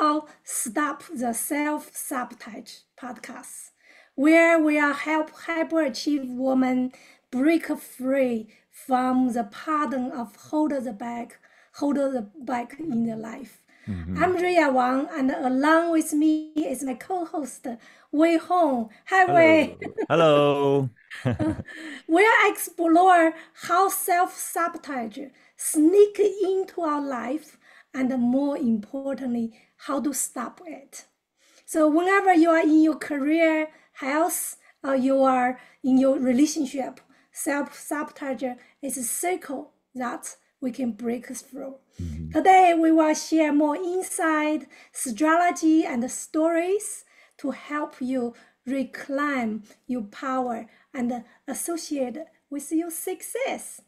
called Stop the Self-Sabotage podcast, where we are help hyperachieve women break free from the pattern of hold the back in their life. Hmm. I'm Riya Wang, and along with me is my co-host, Wei Houng. Hi, Wei. Hello. Hello. We'll explore how self-sabotage sneak into our life, and more importantly, how to stop it. So whenever you are in your career, health, or you are in your relationship, self-sabotage is a circle that we can break through. Mhm. Today, we will share more insight, strategy, and stories to help you reclaim your power and associate with your success.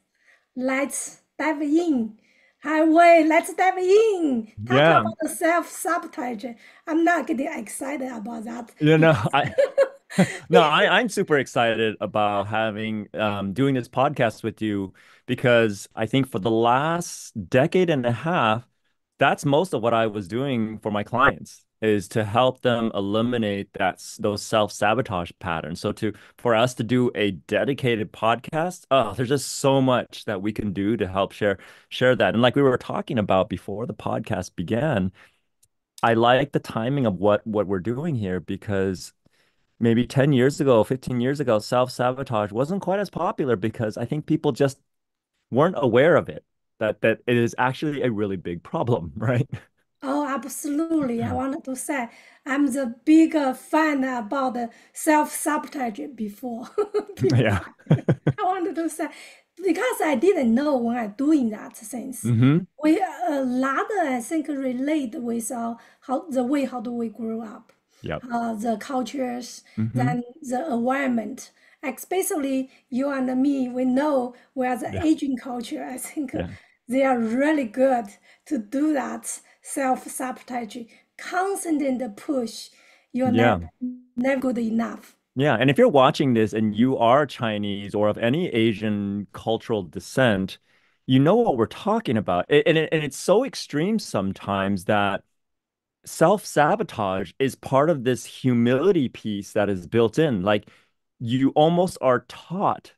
Let's dive in. Highway, let's dive in. Talk Yeah. about the self-sabotage. I'm not getting excited about that You know, because I no, I'm super excited about having doing this podcast with you because I think for the last decade and a half, that's most of what I was doing for my clients is to help them eliminate those self-sabotage patterns. So to for us to do a dedicated podcast, oh, there's just so much that we can do to help share that. And like we were talking about before the podcast began, I like the timing of what we're doing here because maybe 10 years ago, 15 years ago, self-sabotage wasn't quite as popular because I think people just weren't aware of it, that it is actually a really big problem, right? oh, absolutely. I wanted to say I'm the bigger fan about the self-sabotage before. Yeah. before. I wanted to say because I didn't know when I'm doing that things. Hmm. We a lot I think relate with how the way how do we grow up, Yep. the cultures, Hmm. then the environment. Especially you and me, we know we are the Yeah. Asian culture. I think Yeah. they are really good to do that self-sabotage, constant in the push. You're Yeah. never good enough. Yeah. And if you're watching this and you are Chinese or of any Asian cultural descent, you know what we're talking about. And it's so extreme sometimes that self-sabotage is part of this humility piece that is built in. Like you almost are taught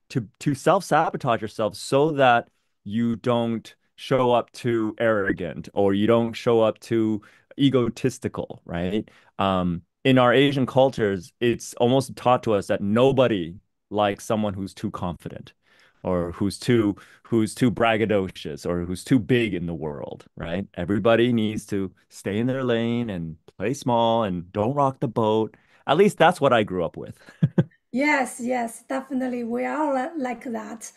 to self-sabotage yourself so that you don't show up too arrogant or you don't show up too egotistical, right? In our Asian cultures, it's almost taught to us that nobody likes someone who's too confident or who's too braggadocious or who's too big in the world, right? Everybody needs to stay in their lane and play small and don't rock the boat. At least that's what I grew up with. Yes, yes, definitely. We are like that.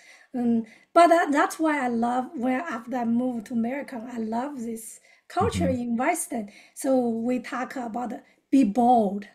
But that's why I love when after I moved to America, I love this culture Hmm. in Western. So we talk about be bold,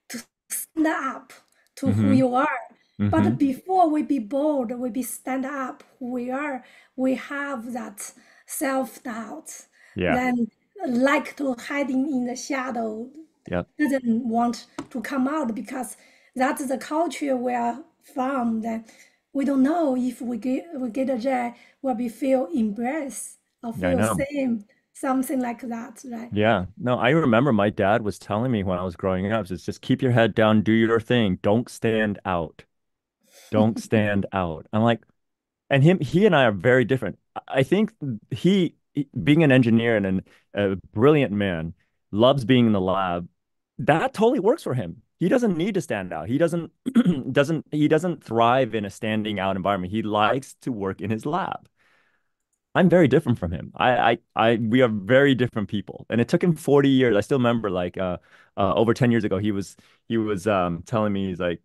to stand up to who Hmm. you are. But Hmm. before we be bold, we be stand up who we are, we have that self-doubt. Yeah. Then like to hiding in the shadow, Yep. doesn't want to come out because that's the culture we are from. That we don't know if we get a job, will be feel embarrassed or Yeah, I feel know. shame, something like that, right? Yeah. No, I remember my dad was telling me when I was growing up, is just keep your head down, do your thing. Don't stand out. Don't stand out. I'm like, and he and I are very different. I think being an engineer and a brilliant man, loves being in the lab. That totally works for him. He doesn't need to stand out. He doesn't he doesn't thrive in a standing out environment. He likes to work in his lab. I'm very different from him. We are very different people. And it took him 40 years. I still remember like over 10 years ago, he was telling me, he's like,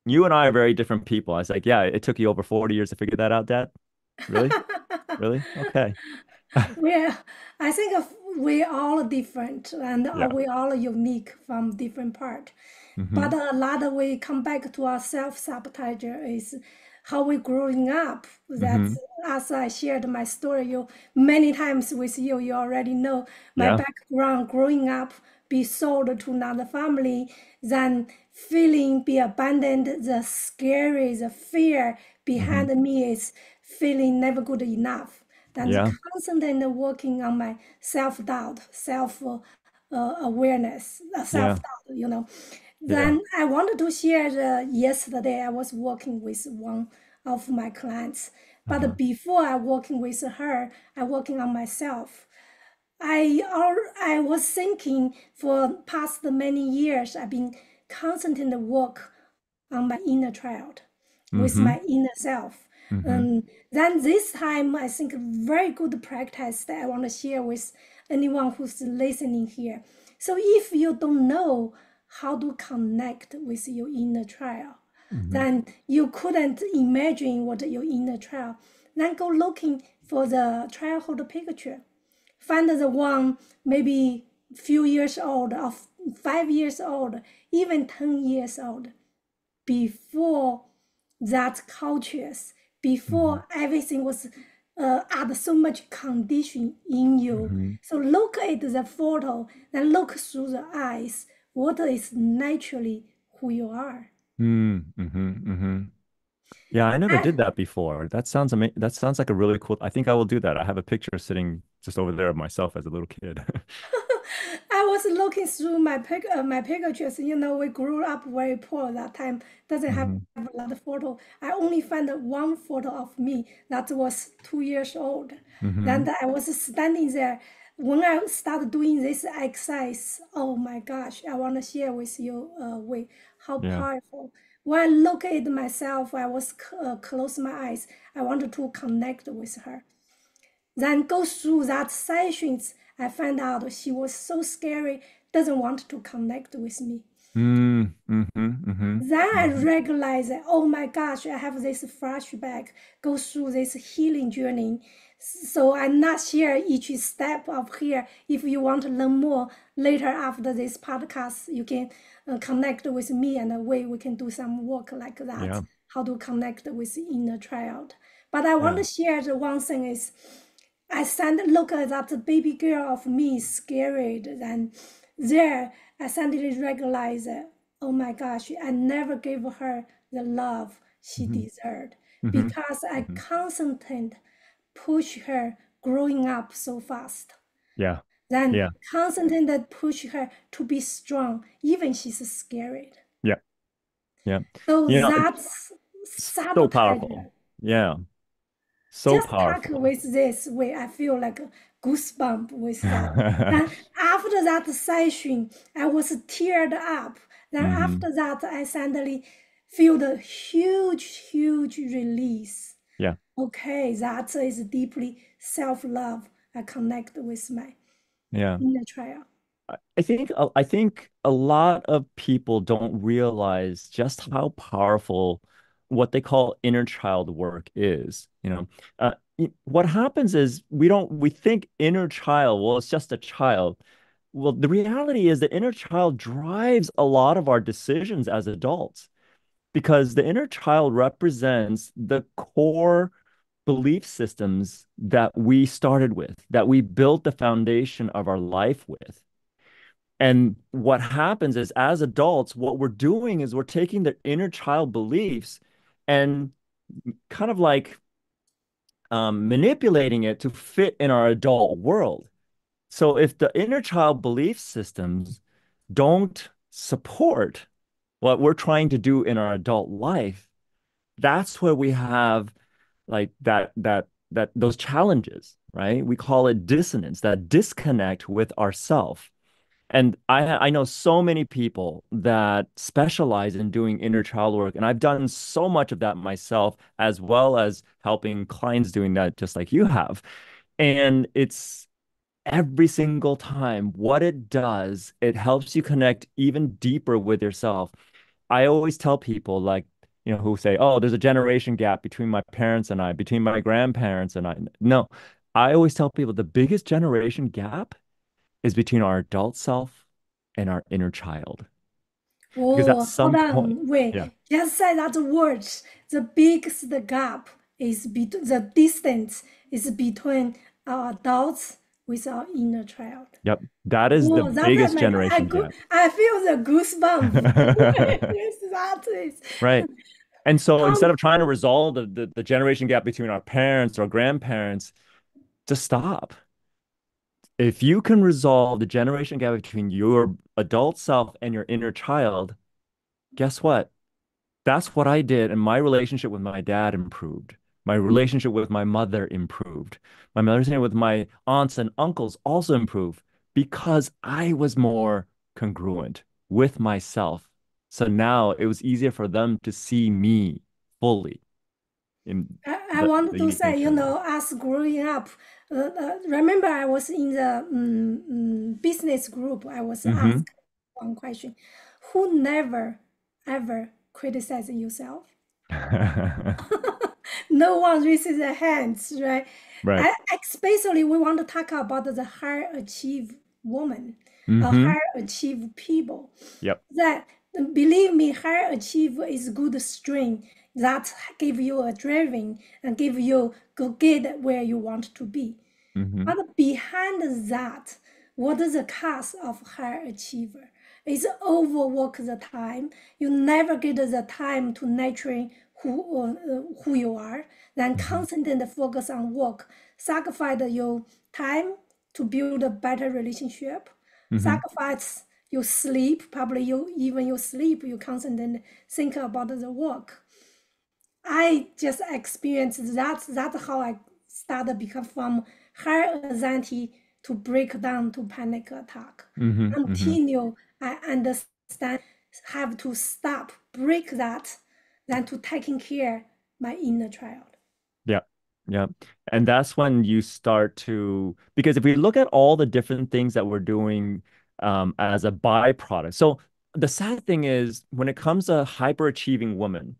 you and I are very different people. I was like, yeah, it took you over 40 years to figure that out, Dad? Really? Really? Okay. We're, I think we all different and Yeah. we all unique from different part. But Hmm. a lot of we come back to our self-sabotage is how we growing up. That Hmm. as I shared my story you many times with you, you already know my Yeah. background growing up, be sold to another family, then feeling be abandoned, the scary, the fear Hmm. behind me is feeling never good enough. then Yeah. constantly working on my self-doubt, awareness, Yeah. self-doubt, you know. Yeah. Then I wanted to share yesterday I was working with one of my clients, Uh-huh. but before I working with her, I working on myself. I was thinking for past many years I've been constantly work on my inner child with Mm-hmm. my inner self. Mm-hmm. Then this time I think very good practice that I want to share with anyone who's listening here. So if you don't know how to connect with your inner child, Mm-hmm. then you couldn't imagine what your inner child. Then go looking for the childhood picture. Find the one maybe few years old or 5 years old, even 10 years old, before that cultures, Mm-hmm. before everything was add so much condition in you. Mm-hmm. So look at the photo, then look through the eyes. What is naturally who you are? Mm-hmm. Mm-hmm. Yeah, I never I, did that before. That sounds amazing. That sounds like a really cool. I think I will do that. I have a picture sitting just over there of myself as a little kid. I was looking through my pictures. You know, we grew up very poor that time. Doesn't have Mm-hmm. a lot of photo. I only found one photo of me that was 2 years old. Mm-hmm. Then I was standing there. When I started doing this exercise, oh my gosh! I want to share with you, Wei, how Yeah. powerful. When I look at myself, I was close my eyes. I wanted to connect with her. Then go through that sessions, I found out she was so scary, doesn't want to connect with me. Mm-hmm. Mm-hmm. Then I Mm-hmm. realized that, oh my gosh, I have this flashback, go through this healing journey. So I not share each step of here. If you want to learn more later after this podcast, you can connect with me and we can do some work like that, Yeah. how to connect with inner child. But I want Yeah. to share the one thing is I stand look at that baby girl of me scared, and there I suddenly realized that, oh my gosh, I never gave her the love she Mm-hmm. deserved Mm-hmm. because I Mm-hmm. constantly push her growing up so fast. Yeah. Then Yeah. constantly that push her to be strong, even she's scared. Yeah. Yeah. So You know, that's so sabotage. powerful. Yeah. So Just talk powerful. with this way, I feel like a goosebump with that. Then after that session, I was teared up. Then Hmm. after that, I suddenly feel the huge release. Yeah. Okay, that is deeply self-love. I connect with my Yeah. inner child. I think a lot of people don't realize just how powerful what they call inner child work is. What happens is we think inner child, well, it's just a child. Well, the reality is the inner child drives a lot of our decisions as adults because the inner child represents the core belief systems that we started with, that we built the foundation of our life with. And what happens is, as adults, what we're doing is we're taking the inner child beliefs and kind of like manipulating it to fit in our adult world. So if the inner child belief systems don't support what we're trying to do in our adult life, that's where we have like that those challenges, right? We call it dissonance, that disconnect with ourself. And I know so many people that specialize in doing inner child work, and I've done so much of that myself, as well as helping clients doing that, just like you have. And it's every single time what it does, it helps you connect even deeper with yourself. I always tell people, like, who say, "Oh, there's a generation gap between my parents and I, between my grandparents and I." No, I always tell people the biggest generation gap is between our adult self and our inner child. Because at Oh, hold some point, on, yeah, wait. Just say that words. The biggest gap is between the distance is between our adults with our inner child. yep, that is the Whoa, that biggest make generation gap. I feel the goosebump. Yes, that is. Right. And so Um, instead of trying to resolve the generation gap between our parents or grandparents, Just stop. If you can resolve the generation gap between your adult self and your inner child, guess what? That's what I did, and my relationship with my dad improved. My relationship with my mother improved. My relationship with my aunts and uncles also improved because I was more congruent with myself. So now it was easier for them to see me fully in I wanted the to unique say, nature of me. us growing up, remember I was in the business group. I was Hmm. asked one question: Who never ever criticize yourself? No one raises their hands, right? Right. Especially we want to talk about the high achieve woman, Hmm. high achieve people. Yep. That believe me, high achieve is good strength that give you a driving and give you go get where you want to be. Hmm. But behind that, what is the cost of high achiever? Is overwork the time. You never get the time to nurturing who you are. Then Hmm. constantly focus on work, sacrifice your time to build a better relationship, Hmm. sacrifice your sleep. Probably you even your sleep, you constantly think about the work. I just experienced that. That's how I started become from high anxiety to break down to panic attack. Hmm. Hmm. Until I understand, have to stop, break that, then to taking care my inner child. Yeah. Yeah. And that's when you start to, because if we look at all the different things that we're doing as a byproduct. So the sad thing is when it comes to hyperachieving women,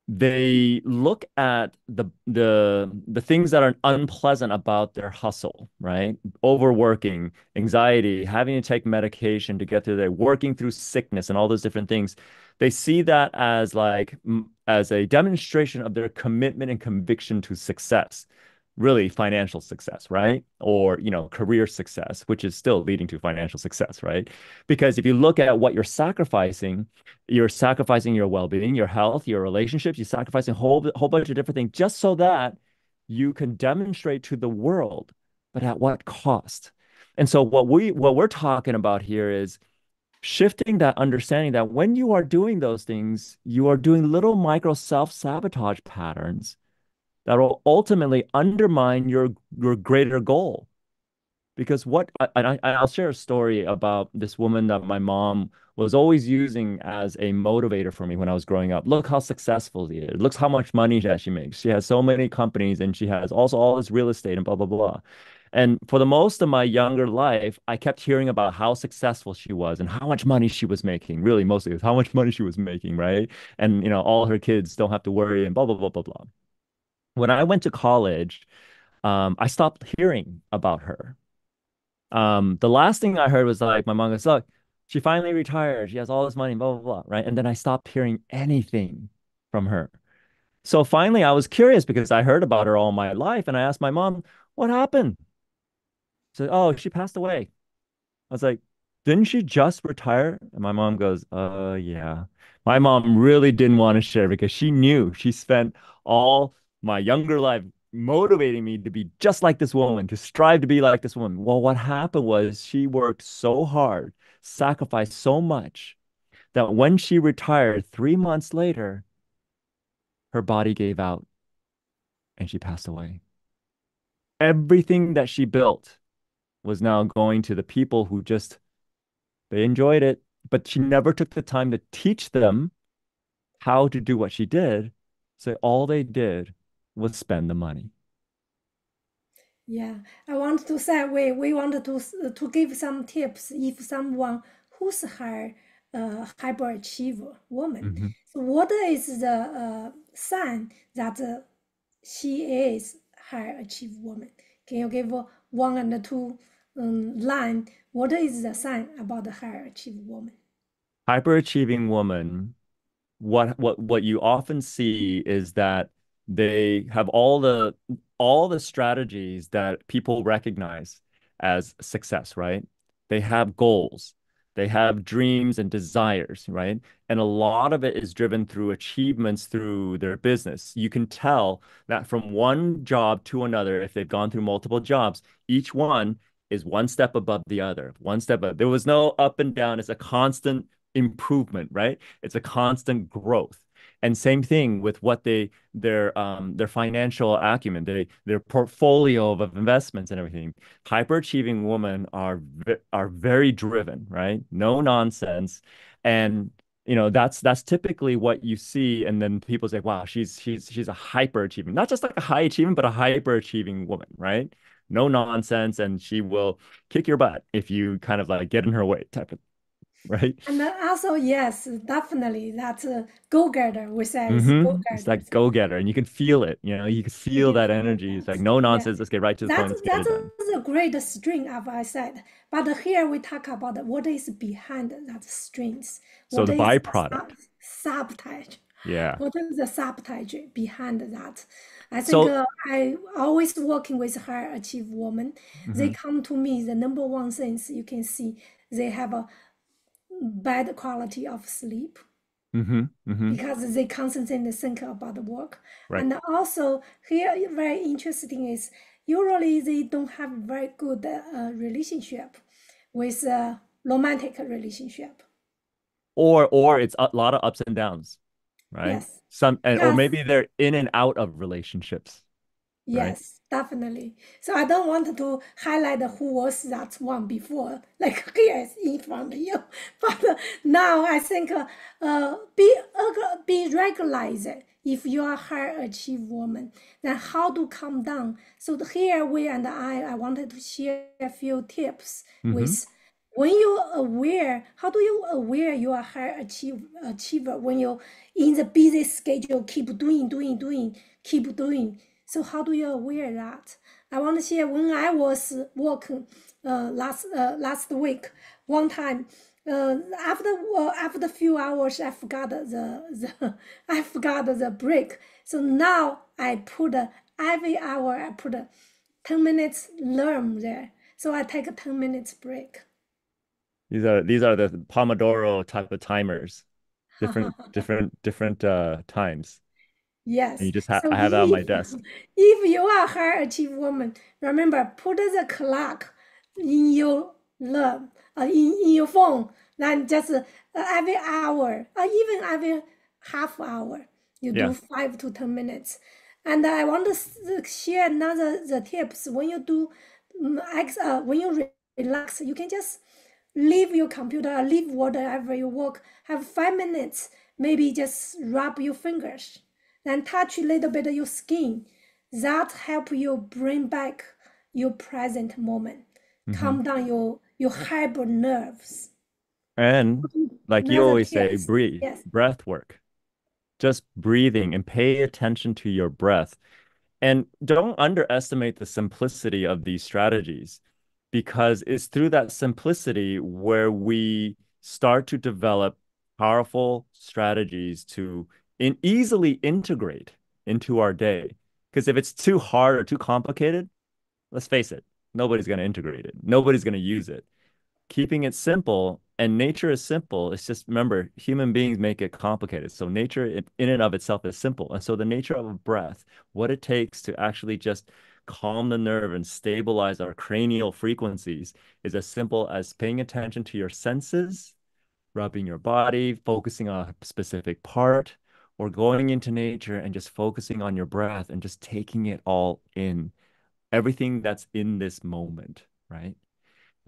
they look at the things that are unpleasant about their hustle, right? Overworking, anxiety, having to take medication to get through their working through sickness and all those different things. They see that as like as a demonstration of their commitment and conviction to success, really financial success, right? Or, career success, which is still leading to financial success, right? Because if you look at what you're sacrificing your well-being, your health, your relationships, you're sacrificing a whole bunch of different things just so that you can demonstrate to the world, but at what cost? And so what we're talking about here is shifting that understanding that when you are doing those things, you are doing little micro self-sabotage patterns that will ultimately undermine your greater goal. Because I'll share a story about this woman that my mom was always using as a motivator for me when I was growing up. Look how successful she is. Look how much money that she makes. She has so many companies and she has also all this real estate and blah, blah, blah. And for the most of my younger life, I kept hearing about how successful she was and how much money she was making. Really, mostly it was how much money she was making, right? And all her kids don't have to worry and blah, blah, blah, blah, blah. When I went to college, I stopped hearing about her. The last thing I heard was like my mom goes, look, she finally retired. She has all this money, blah, blah, blah, right? And then I stopped hearing anything from her. So finally I was curious because I heard about her all my life and I asked my mom, what happened? She said, oh, she passed away. I was like, didn't she just retire? And my mom goes, yeah. My mom really didn't want to share because she knew she spent all my younger life motivating me to be just like this woman, to strive to be like this woman. Well, what happened was she worked so hard, sacrificed so much that when she retired 3 months later, her body gave out and she passed away. Everything that she built was now going to the people who just they enjoyed it, but she never took the time to teach them how to do what she did. So all they did was spend the money. Yeah, I want to say we wanted to give some tips if someone who's high hyperachiever woman. Hmm. So what is the sign that she is high achieve woman? Can you give one and two line? What is the sign about the high achieve woman? Hyperachieving woman, what you often see is that they have all the strategies that people recognize as success, right? They have goals. They have dreams and desires, right? And a lot of it is driven through achievements through their business. You can tell that from one job to another, if they've gone through multiple jobs, each one is one step above the other, one step above. There was no up and down. It's a constant improvement, right? It's a constant growth. And same thing with what their financial acumen, their portfolio of investments and everything. Hyperachieving women are very driven, right? No nonsense. And that's typically what you see. And then people say, wow, she's a hyperachieving, not just like a high achieving, but a hyperachieving woman, right? No nonsense, and she will kick your butt if you kind of like get in her way type of, right? And also, yes, definitely, that's a go-getter. We say it's It's go-getter. like go getter, and you can feel it. You can You feel can that feel energy. It's that. like no Yes. nonsense. Let's get right to the point. Let's get That it done. is a great string, as I said. But here we talk about what is behind that strings. So What the is byproduct, sabotage? yeah. What is the sabotage behind that? I think So, I always working with high achieve women. They mhm, come to me. The number one things you can see they have a bad quality of sleep mhm, because they constantly think about the work. right. And also here, very interesting is usually they don't have very good relationship with romantic relationship. Or it's a lot of ups and downs, right? Yes, Or yes, maybe they're in and out of relationships, right? yes, definitely. So I don't want to highlight who was that one before, like here is in front of you. But now I think be regularized. If you are high achieve woman, then how to calm down. So here we and I wanted to share a few tips Mm-hmm. with when you aware, how do you aware you are achiever when you in the busy schedule keep doing, keep doing. So how do you aware that? I want to share when I was working last week. One time, after a few hours, I forgot the I forgot the break. So now I put every hour I put 10 minutes alarm there. So I take a 10 minutes break. These are the Pomodoro type of timers, different times. And Yes. you just So I have that on my desk. if you are a high achieve woman, remember put the clock in your love, in your phone. Then just every hour, or even every half hour, you do Yeah. 5 to 10 minutes. And I want to share another the tips when you do when you relax, you can just leave your computer, leave whatever you work, have 5 minutes, maybe just rub your fingers, then touch a little bit of your skin. That help you bring back your present moment, Hmm. calm down your hyper nerves. And like you Another always say, tips, breathe, yes. breath work, just breathing and pay attention to your breath. And don't underestimate the simplicity of these strategies because it's through that simplicity where we start to develop powerful strategies to easily integrate into our day. Because if it's too hard or too complicated, let's face it, nobody's going to integrate it. Nobody's going to use it. Keeping it simple, and nature is simple. It's just remember, human beings make it complicated. So nature in and of itself is simple. And so the nature of a breath, what it takes to actually just calm the nerve and stabilize our cranial frequencies is as simple as paying attention to your senses, rubbing your body, focusing on a specific part, or going into nature and just focusing on your breath and just taking it all in, everything that's in this moment, right?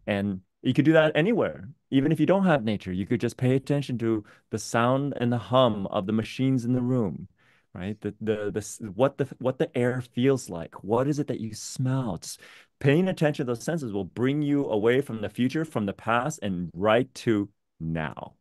And you could do that anywhere. Even if you don't have nature, you could just pay attention to the sound and the hum of the machines in the room, right? What the air feels like. What is it that you smell? Just paying attention to those senses will bring you away from the future, from the past, and right to now.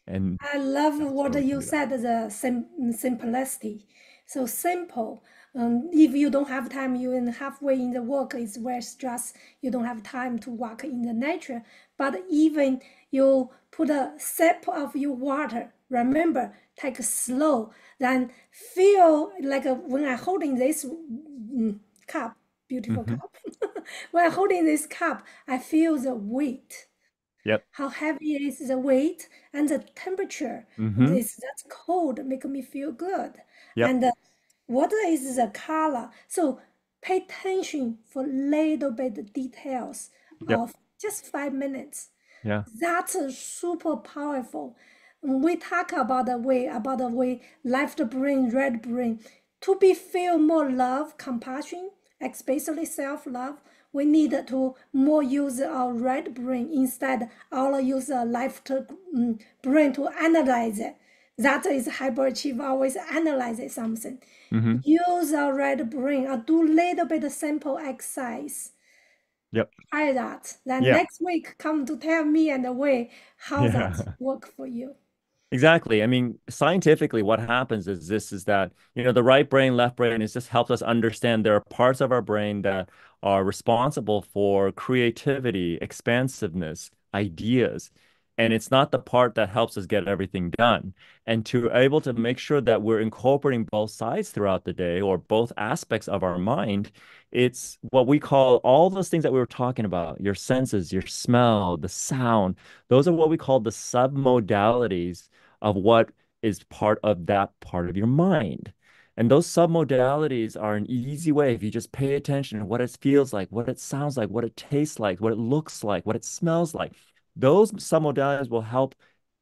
And I love that's what where we can you do that. said, the simplicity. So simple. If you don't have time, you in halfway in the work, it's very stress. You don't have time to walk in the nature. But even you put a sip of your water, remember, take it slow. Then feel like when I holding this cup, beautiful Hmm. cup. When I holding this cup, I feel the weight. Yep. How heavy is the weight and the temperature. Mm-hmm. This that's cold, make me feel good. Yep. And what is the color? So pay attention for little bit details Yep. of just 5 minutes. Yeah. That's super powerful. We talk about the way left brain, right brain. To be feel more love, compassion, especially self-love, we need to more use our right brain instead our use our left brain to analyze it. That is hyperachiever always analyze something. Mm-hmm. Use our right brain or do little bit of simple exercise. Yep. Try that. Then Yeah. next week come to tell me and the way how that Yeah. work for you. Exactly. I mean, scientifically, what happens is this is that, the right brain, left brain is just helps us understand there are parts of our brain that are responsible for creativity, expansiveness, ideas. And it's not the part that helps us get everything done. And to able to make sure that we're incorporating both sides throughout the day or both aspects of our mind, it's what we call all those things that we were talking about, your senses, your smell, the sound. Those are what we call the submodalities of what is part of that part of your mind. And those submodalities are an easy way if you just pay attention to what it feels like, what it sounds like, what it tastes like, what it looks like, what it smells like. Those submodalities will help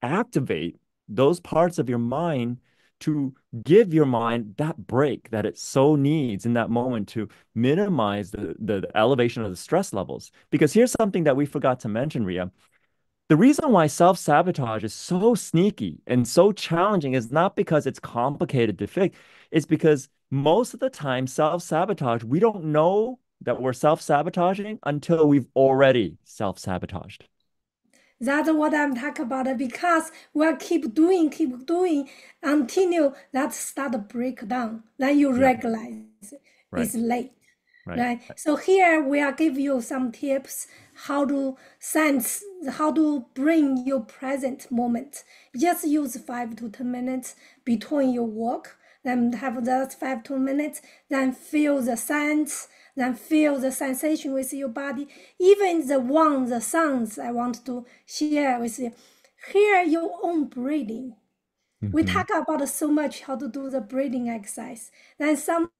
activate those parts of your mind to give your mind that break that it so needs in that moment to minimize the elevation of the stress levels. Because here's something that we forgot to mention, Ria. The reason why self-sabotage is so sneaky and so challenging is not because it's complicated to fix. It's because most of the time, self-sabotage, we don't know that we're self-sabotaging until we've already self-sabotaged. That's what I'm talking about because we'll keep doing until that start to break down. Then you Yeah, realize right, it's late. right. Right. So here we are give you some tips how to sense, how to bring your present moment. Just use 5 to 10 minutes between your work. Then have that 5 2 minutes. Then feel the sense. Then feel the sensation with your body. Even the sounds I want to share with you. Hear your own breathing. We Hmm. talk about so much how to do the breathing exercise. Then some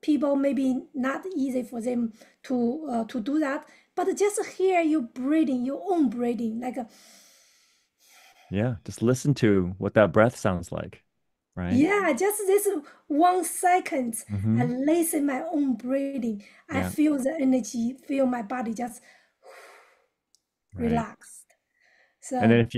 people maybe not easy for them to do that, but just hear you breathing, your own breathing, like Yeah, just listen to what that breath sounds like, right? yeah, just this 1 second. I Hmm. listen my own breathing. I Yeah, feel the energy, feel my body just right. relaxed. And then So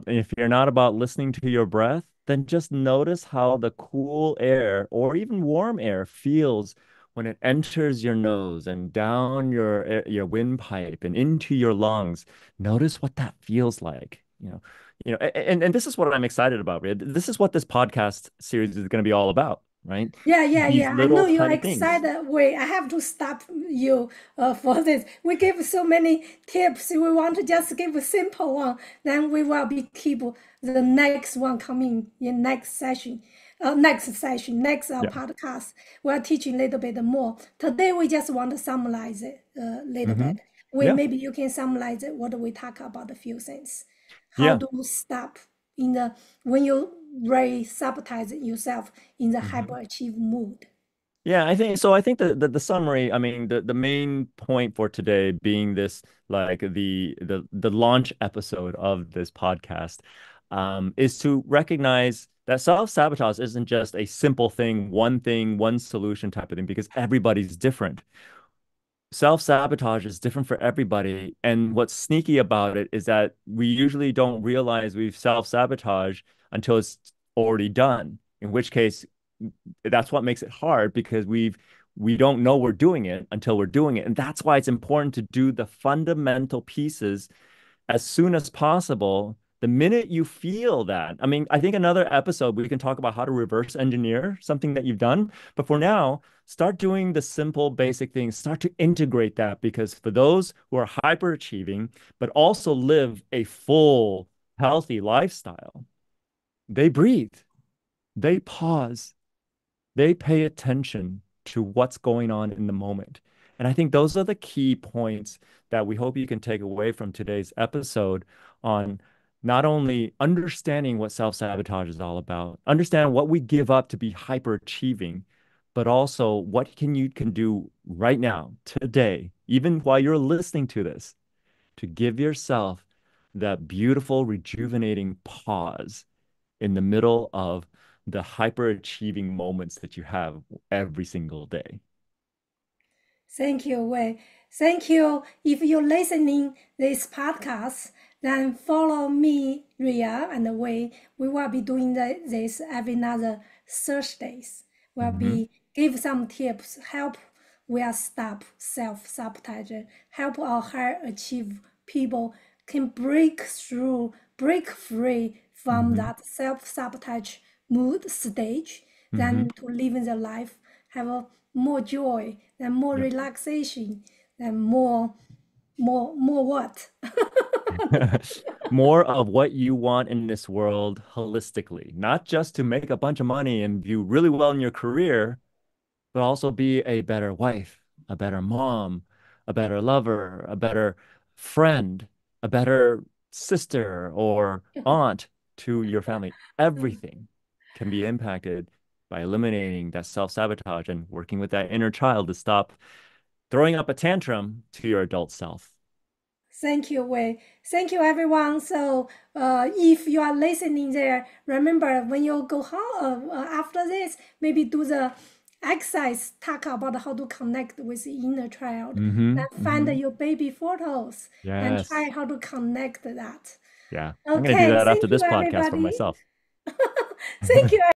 if you're not about listening to your breath, then just notice how the cool air or even warm air feels when it enters your nose and down your windpipe and into your lungs. Notice what that feels like. And this is what I'm excited about, Rid. This is what this podcast series is going to be all about, right? yeah, yeah, These yeah. I little know you're tiny things. excited. Wait, I have to stop you for this. We give so many tips. We want to just give a simple one. Then we will be keep the next one coming in next Yeah. podcast. We're teaching a little bit more. Today we just want to summarize it a little Hmm. bit. We Yeah. maybe you can summarize it what we talk about a few things. How Yeah. to stop in the when you very sabotage yourself in the Mhm. hyperachieve mood. Yeah, I think so. I think the summary, I mean, the main point for today being this, like the launch episode of this podcast, is to recognize that self-sabotage isn't just a simple thing, one solution type of thing, because everybody's different. Self-sabotage is different for everybody. And what's sneaky about it is that we usually don't realize we've self-sabotaged until it's already done, in which case that's what makes it hard because we don't know we're doing it until we're doing it. And that's why it's important to do the fundamental pieces as soon as possible. The minute you feel that, I mean, I think another episode we can talk about how to reverse engineer something that you've done. But for now, start doing the simple, basic things. Start to integrate that because for those who are hyperachieving, but also live a full, healthy lifestyle, they breathe, they pause, they pay attention to what's going on in the moment. And I think those are the key points that we hope you can take away from today's episode on not only understanding what self-sabotage is all about, understand what we give up to be hyperachieving, but also what you can do right now, today, even while you're listening to this, to give yourself that beautiful, rejuvenating pause in the middle of the hyperachieving moments that you have every single day. Thank you, Wei. Thank you. If you're listening this podcast, then follow me, Ria, and Wei. We will be doing this every another Thursdays. We'll Hmm. be give some tips, help we are stop self-sabotage, help our high achieve people can break through, break free from Hmm. that self-sabotage mood stage, Hmm. then to live in the life, have a more joy, then more Yep. relaxation, then more what? More of what you want in this world holistically, not just to make a bunch of money and do really well in your career, but also be a better wife, a better mom, a better lover, a better friend, a better sister or aunt to your family. Everything can be impacted by eliminating that self-sabotage and working with that inner child to stop throwing up a tantrum to your adult self. Thank you, Wei. Thank you, everyone. So, if you are listening there, remember when you go home after this, maybe do the exercise, talk about how to connect with the inner child. Hmm. Then find Hmm. your baby photos and try Yes. how to connect that. Yeah. I'm going to do Okay, that after thank you, this podcast for everybody. myself. Thank you.